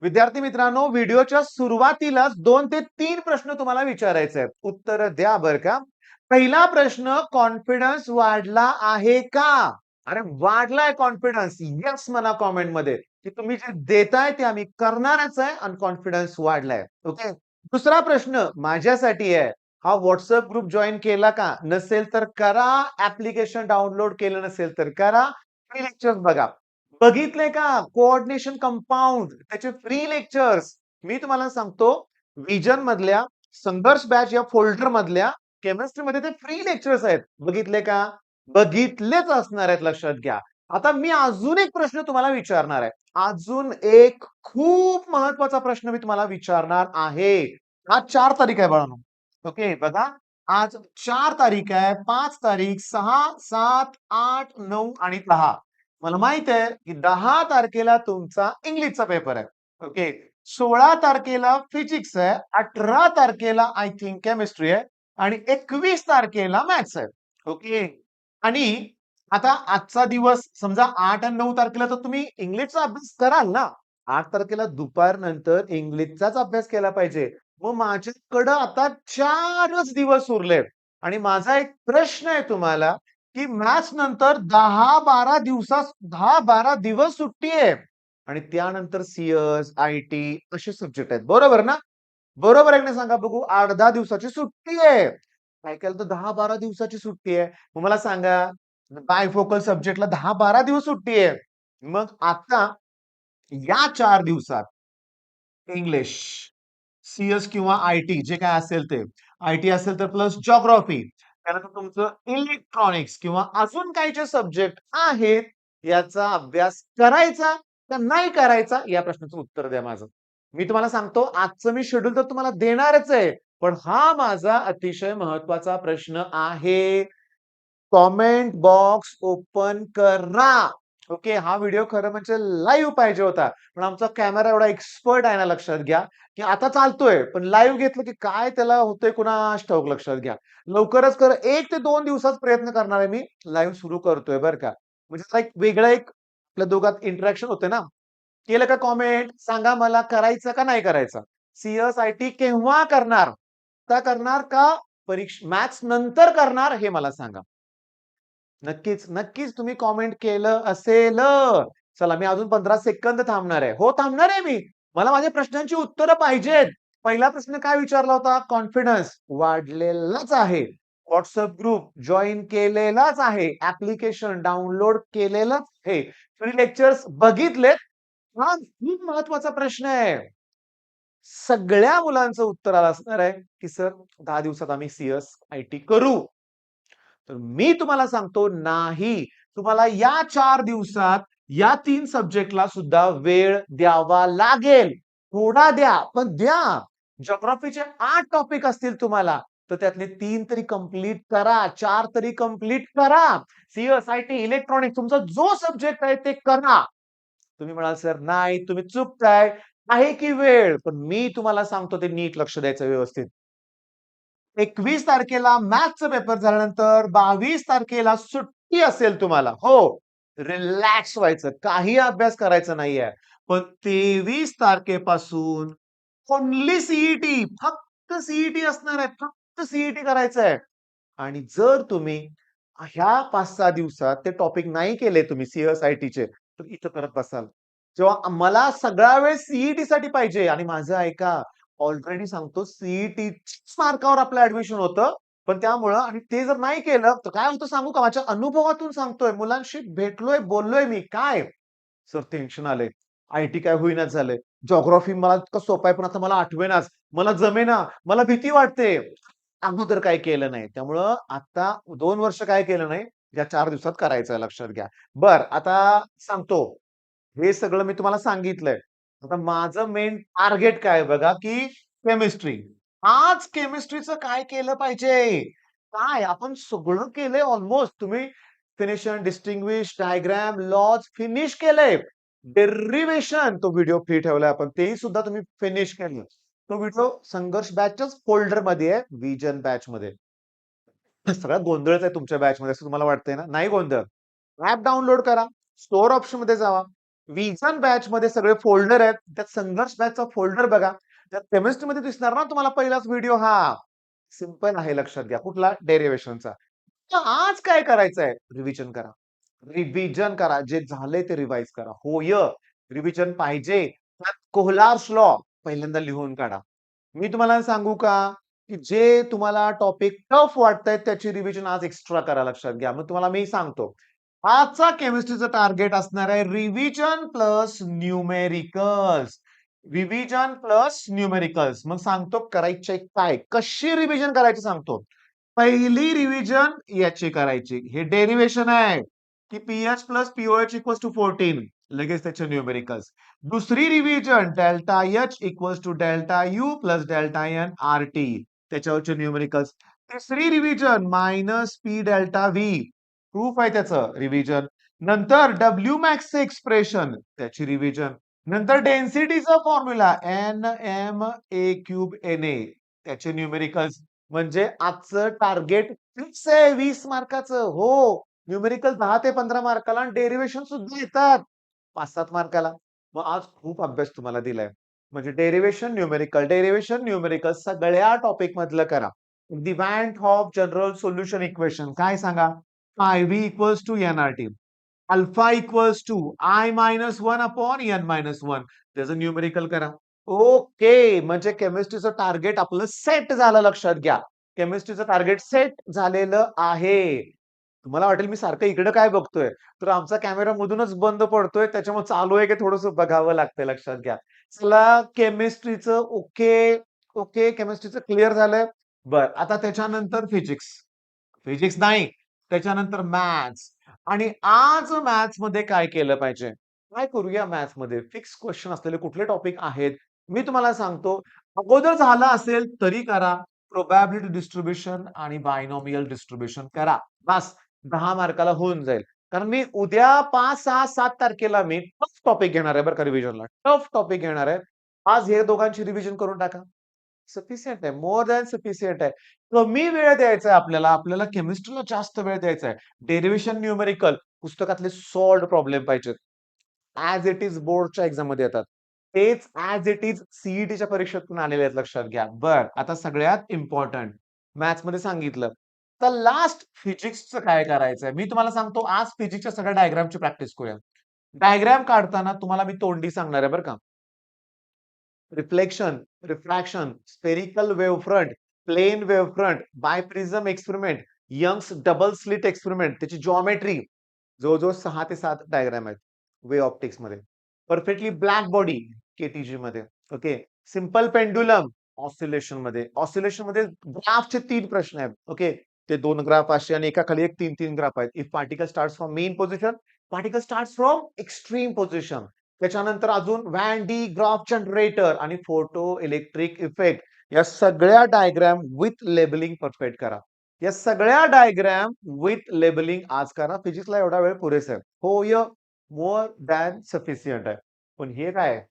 विद्यार्थी मित्रांनो, व्हिडिओच्या सुरुवातीलाच 2 ते 3 प्रश्न तुम्हाला विचारायचे आहेत. उत्तर द्या बरं का. पहिला प्रश्न, कॉन्फिडन्स वाढला आहे का? अरे वाढलाय कॉन्फिडन्स. येस म्हणा कमेंटमध्ये, की तुम्ही जे देताय ते आम्ही करणारच आहे आणि कॉन्फिडन्स वाढलाय. ओके. दुसरा प्रश्न माझ्यासाठी आहे. हा WhatsApp ग्रुप जॉइन केला का? नसेल तर करा. ॲप्लिकेशन डाउनलोड केलं नसेल तर करा. फ्री लेक्चर्स बघा. बघितले का कोऑर्डिनेशन कंपाऊंड त्याचे फ्री लेक्चर्स मी तुम्हाला सांगतो. विजन मधल्या संघर्ष बॅच या फोल्डर मधल्या केमिस्ट्री मध्ये ते फ्री लेक्चर्स आहेत. बघितले का? बघितलेच असणार आहेत, लक्षात घ्या. आता मी अजून एक प्रश्न तुम्हाला विचारणार आहे. अजून एक खूप महत्वाचा प्रश्न मी तुम्हाला विचारणार आहे. आज 4 तारीख आहे बाळांनो. ओके बघा. आज 4 तारीख आहे, 5 तारीख, 6, 7, 8, 9 आणि 10. मला माहित आहे की 10 तारखेला तुमचा इंग्लिशचा पेपर आहे. ओके. 16 तारखेला फिजिक्स आहे. 18 तारखेला आय थिंक केमिस्ट्री आहे आणि 21 तारखेला मॅथ्स आहे. ओके. आणि आता आजचा दिवस समजा 8 आणि 9 तारखेला तर तुम्ही इंग्लिशचा अभ्यास कराल ना. 8 तारखेला दुपारनंतर इंग्लिशचाच अभ्यास केला पाहिजे. मग माझ्याकडं आता 4च दिवस उरलेत आणि माझा एक प्रश्न आहे तुम्हाला, की मॅथ्स नंतर 10-12 दिवस सुट्टी आहे आणि त्यानंतर सीएस, आयटी असे सब्जेक्ट आहेत. बरोबर ना? बरोबर आहे की नाही सांगा बघू? 8-10 दिवसाची सुट्टी आहे. काय केलं तर 10-12 दिवसाची सुट्टी आहे. मग मला सांगा, बायफोकल सब्जेक्टला 10-12 दिवस सुट्टी आहे. मग आता या 4 दिवसात इंग्लिश, सीएस किंवा आयटी जे काय असेल ते. आयटी असेल तर प्लस जिओग्राफी. त्यानंतर तुमचं इलेक्ट्रॉनिक्स किंवा अजून काही जे सब्जेक्ट आहेत, याचा अभ्यास करायचा का नाही करायचा? या प्रश्नाचं उत्तर द्या माझं. मी तुम्हाला सांगतो आजचं मी शेड्यूल तर तुम्हाला देणारच आहे. पण हा माझा अतिशय महत्वाचा प्रश्न आहे. कमेंट बॉक्स ओपन करा. ओके. हा व्हिडिओ खरं म्हणजे लाईव्ह पाहिजे होता. पण आमचा कॅमेरा एवढा एक्सपर्ट आहे ना, लक्षात घ्या, की आता चालतोय. पण लाईव्ह घेतलं की काय त्याला होतंय कुणास ठाऊक, लक्षात घ्या. लवकरच 1 ते 2 दिवसात प्रयत्न करणार आहे मी. लाईव्ह सुरू करतोय बरं का. म्हणजे त्याला एक वेगळं एक आपल्या दोघात इंटरॅक्शन होते ना. केलं का कमेंट? सांगा मला करायचं का नाही करायचं? सीएस-आयटी केव्हा करणार? आता करणार का मॅथ्स नंतर करणार हे मला सांगा. नक्कीच, नक्कीच तुम्ही कमेंट केलं असेल. चला मी अजून 15 सेकंद थांबणार आहे. हो, थांबणार आहे मी. मला माझ्या प्रश्नांची उत्तरं पाहिजेत. पहिला प्रश्न काय विचारला होता? कॉन्फिडन्स वाढलेलाच आहे. WhatsApp ग्रुप जॉइन केलेलाच आहे. ॲप्लिकेशन डाउनलोड केलेलंच आहे. फ्री लेक्चर्स बघितलेत. हा खूप महत्वाचा प्रश्न आहे. सगळ्या मुलांचं उत्तर आलं असणार आहे, की सर 10 दिवसात आम्ही सीएस, आयटी करू. तर मी तुम्हाला सांगतो नाही. तुम्हाला या 4 दिवसात या 3 सब्जेक्टला सुद्धा वेळ द्यावा लागेल. थोडा द्या, पण द्या. जिओग्राफीचे 8 टॉपिक असतील तुम्हाला, तर त्यातले 3 तरी कंप्लीट करा, 4 तरी कंप्लीट करा. सीएस, आयटी, इलेक्ट्रॉनिक तुमचा जो सब्जेक्ट आहे ते करा. तुम्ही म्हणाल, "सर नाही, तुम्ही चुकताय." आहे की वेळ, पण मी तुम्हाला सांगतो ते नीट लक्ष द्यायचं व्यवस्थित. 21 तारखेला मॅथ्सचा पेपर झाल्यानंतर 22 तारखेला सुट्टी असेल तुम्हाला. हो, रिलॅक्स व्हायचं. काही अभ्यास करायचा नाहीये. पण 23 तारखेपासून ओन्ली सीईटी, फक्त सीईटी असणार आहे. फक्त सीईटी करायचं आहे. आणि जर तुम्ही ह्या 5-6 दिवसात ते टॉपिक नाही केले तुम्ही सीएस-आयटीचे, तर इथं करत बसाल. जेव्हा मला सगळा वेळ सीईटी साठी पाहिजे आणि माझं ऐका, ऑलरेडी सांगतो सीईटीच्याच मार्कावर आपलं ॲडमिशन होतं. पण त्यामुळं आणि ते जर नाही केलं, तर काय होतं सांगू का? माझ्या अनुभवातून सांगतोय. मुलांशी भेटलोय, बोललोय मी. काय? सर टेन्शन आलंय. आयटी काय होईनाच झालंय. जिओग्राफी मला इतकं सोपं आहे, पण आता मला आठवेनाच. मला जमेना. मला भीती वाटते. अगोदर काय केलं नाही. त्यामुळं आता 2 वर्ष काय केलं नाही, या 4 दिवसात करायचं लक्षात घ्या. बरं, आता सांगतो. हे सगळं मी तुम्हाला सांगितलंय. आता माझं मेन टार्गेट काय आहे बघा, की केमिस्ट्री. आज केमिस्ट्रीचं काय केलं पाहिजे? काय आपण सगळं केलंय ऑलमोस्ट. तुम्ही फिनिशन, डिस्टिंग्विश, डायग्राम, लॉज फिनिश केलंय. डेरिव्हेशन तो व्हिडिओ फ्री ठेवलाय आपण. तेही सुद्धा तुम्ही फिनिश केलं. तो व्हिडिओ संघर्ष बॅचच्याच फोल्डरमध्ये आहे, विजन बॅचमध्ये. सगळा गोंधळच आहे तुमच्या बॅचमध्ये असं तुम्हाला वाटतंय ना? नाही गोंधळ. ॲप डाउनलोड करा. स्टोअर ऑप्शनमध्ये जावा. विजन बॅच मध्ये सगळे फोल्डर आहेत. त्यात संघर्ष बॅचचा फोल्डर बघा. त्यात केमिस्ट्रीमध्ये दिसणार ना तुम्हाला पहिलाच व्हिडिओ हा. सिंपल आहे लक्षात घ्या. कुठला? डेरिव्हेशनचा. तर आज काय करायचंय? रिव्हिजन करा. रिव्हिजन करा. जे झालंय ते रिवाइज करा. होय, रिव्हिजन पाहिजे. त्यात कोहलार्स लॉ पहिल्यांदा लिहून काढा. मी तुम्हाला सांगू का, की जे तुम्हाला टॉपिक टफ वाटतायत त्याची रिव्हिजन आज एक्स्ट्रा करा लक्षात घ्या. मग तुम्हाला मी सांगतो. आजचा केमिस्ट्रीचं टार्गेट असणार आहे revision plus numericals. Revision plus numericals. मग सांगतो करायचे काय? कशी रिव्हिजन करायची सांगतो. पहिली रिव्हिजन याची करायची. हे डेरिव्हेशन आहे, की pH plus pOH equals to 14. लगेच त्याचे न्यूमेरिकल्स. दुसरी revision delta H equals to delta U plus delta N R T. त्याच्यावरचे न्यूमेरिकल्स. तिसरी revision minus P delta V. Proof आहे त्याचं रिव्हिजन. नंतर डब्ल्यू मॅक्सचे एक्सप्रेशन त्याची रिव्हिजन. नंतर डेन्सिटीचा formula N M A cube N A त्याचे न्यूमेरिकल्स. म्हणजे आजचं टार्गेट फिक्स आहे 20 मार्काचं. हो, न्यूमेरिकल 10 ते 15 मार्काला आणि डेरिव्हेशन सुद्धा येतात 5-7 मार्काला. मग आज खूप अभ्यास तुम्हाला दिलाय. म्हणजे डेरिव्हेशन न्यूमेरिकल सगळ्या टॉपिक मधलं करा. The van't Hoff general solution equation काय सांगा? I V equals to N R T. Alpha equals to I minus one upon N minus one. त्याचं न्यूमेरिकल करा. ओके, म्हणजे केमिस्ट्रीचं टार्गेट आपलं सेट झालं लक्षात घ्या. केमिस्ट्रीचं टार्गेट सेट झालेलं आहे. तुम्हाला वाटेल मी सारखं इकडे काय बघतोय, तर आमचा कॅमेरा मधूनच बंद पडतोय त्याच्यामुळे चालू आहे की थोडंसं बघावं लागतंय लक्षात घ्या. चला केमिस्ट्रीचं ओके. ओके, केमिस्ट्रीचं क्लिअर झालंय. बर, आता त्याच्यानंतर फिजिक्स. फिजिक्स नाही, त्याच्यानंतर मॅथ्स. आणि आज मॅथ्स मध्ये काय केलं पाहिजे? काय करूया मॅथ्स मध्ये? फिक्स क्वेश्चन असलेले कुठले टॉपिक आहेत? मी तुम्हाला सांगतो. अगोदर झाला असेल तरी करा. प्रोबॅबिलिटी डिस्ट्रीब्युशन आणि बायनॉमियल डिस्ट्रीब्युशन करा. बस 10 मार्काला होऊन जाईल. कारण मी उद्या 5, 6, 7 तारखेला मी टफ टॉपिक घेणार आहे बरं का रिव्हिजनला. टफ टॉपिक घेणार आहे. आज हे दोघांची रिव्हिजन करून टाका. सफिशियंट आहे. मोर दॅन सफिशियंट आहे. कमी वेळ द्यायचा आहे आपल्याला. आपल्याला केमिस्ट्रीला जास्त वेळ द्यायचा आहे. डेरिव्हेशन न्यूमेरिकल पुस्तकातले सॉल्व्ड प्रॉब्लेम पाहिजेत. ॲज इट इज बोर्डच्या एक्झाममध्ये येतात. तेच ॲज इट इज सीईटीच्या परीक्षेतून आलेले आहेत लक्षात घ्या. बरं, आता सगळ्यात इम्पॉर्टंट मॅथ्समध्ये सांगितलं. तर लास्ट फिजिक्सचं काय करायचंय? मी तुम्हाला सांगतो आज फिजिक्सच्या सगळ्या डायग्रामची प्रॅक्टिस करूया. डायग्राम काढताना तुम्हाला मी तोंडी सांगणार आहे बरं का. Reflection, refraction, spherical wave front, plane wave front, biprism experiment, Young's double slit experiment, त्याची जॉमेट्री जवळजवळ 6 ते 7 डायग्राम आहेत वे ऑप्टिक्स मध्ये. परफेक्टली ब्लॅक बॉडी केटीजी मध्ये. ओके, सिंपल पेंडुलम ऑसिलेशन मध्ये. ऑसिलेशन मध्ये ग्राफचे 3 प्रश्न आहेत. ओके, ते 2 ग्राफ असे आणि एका खाली एक 3-3 ग्राफ आहेत. If particle starts from main position, particle starts from extreme position. त्याच्यानंतर अजून व्हॅन डी ग्राफ जनरेटर आणि फोटो इलेक्ट्रिक इफेक्ट. या सगळ्या डायग्राम विथ लेबलिंग परफेक्ट करा. या सगळ्या डायग्राम विथ लेबलिंग आज करा. फिजिक्सला एवढा वेळ पुरेसा आहे. होय, मोर दॅन सफिशियंट आहे. पण हे काय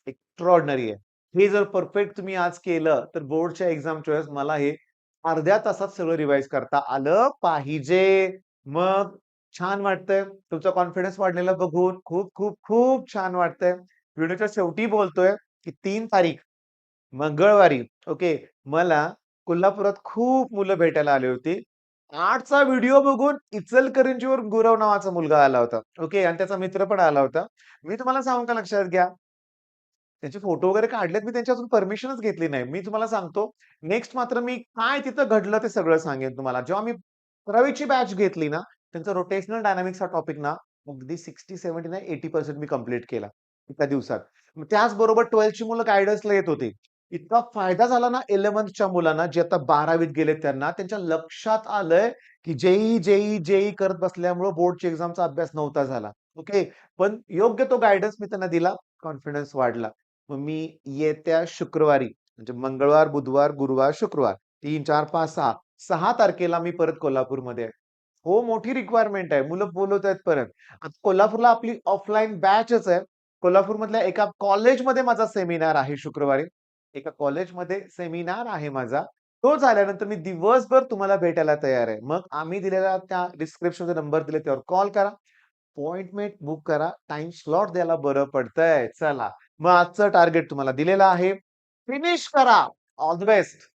एक्स्ट्रॉर्डनरी आहे. हे जर परफेक्ट तुम्ही आज केलं तर बोर्डच्या एक्झामच्या वेळेस मला हे अर्ध्या तासात सगळं रिवाइज करता आलं पाहिजे. मग छान वाटतंय. तुमचा कॉन्फिडन्स वाढलेला बघून खूप खूप खूप छान वाटतंय. व्हिडिओच्या शेवटी बोलतोय की 3 तारीख मंगळवारी ओके, मला कोल्हापुरात खूप मुलं भेटायला आली होती. 8चा व्हिडिओ बघून इचलकरंजीवर गुरव नावाचा मुलगा आला होता. ओके, आणि त्याचा मित्र पण आला होता. मी तुम्हाला सांगू का लक्षात घ्या. त्यांचे फोटो वगैरे काढलेत. मी त्यांची अजून परमिशनच घेतली नाही. मी तुम्हाला सांगतो, नेक्स्ट मात्र मी काय तिथं घडलं ते सगळं सांगेन तुम्हाला. जेव्हा मी 11वी बॅच घेतली ना, त्यांचा रोटेशनल डायनामिक्स हा टॉपिक ना, अगदी 60-70 नाही 80% मी कंप्लीट केला एका दिवसात. मग त्याचबरोबर 12ची मुलं गाईडन्सला येत होती. इतका फायदा झाला ना 11thच्या मुलांना, जे आता 12वीत गेलेत त्यांना, त्यांच्या लक्षात आलंय, की जेईई करत बसल्यामुळं बोर्डची एक्झामचा अभ्यास नव्हता झाला. ओके. पण योग्य तो गाईडन्स मी त्यांना दिला. कॉन्फिडन्स वाढला. मग मी येत्या शुक्रवारी म्हणजे मंगळवार, बुधवार, गुरुवार, शुक्रवार 3, 4, 5, 6 6 तारखेला मी परत कोल्हापूरमध्ये आहे. हो, मोठी रिक्वायरमेंट आहे. मुलं बोलवत आहेत परत. आता कोल्हापूरला आपली ऑफलाईन बॅचच आहे. कोल्हापूरमधल्या एका कॉलेजमध्ये माझा सेमिनार आहे शुक्रवारी. एका कॉलेजमध्ये सेमिनार आहे माझा. तो झाल्यानंतर मी दिवसभर तुम्हाला भेटायला तयार आहे. मग आम्ही दिलेला त्या डिस्क्रिप्शनचा नंबर दिले त्यावर कॉल करा. अपॉइंटमेंट बुक करा. टाईम स्लॉट द्यायला बरं पडतंय. चला, मग आजचं टार्गेट तुम्हाला दिलेलं आहे. फिनिश करा. All the best.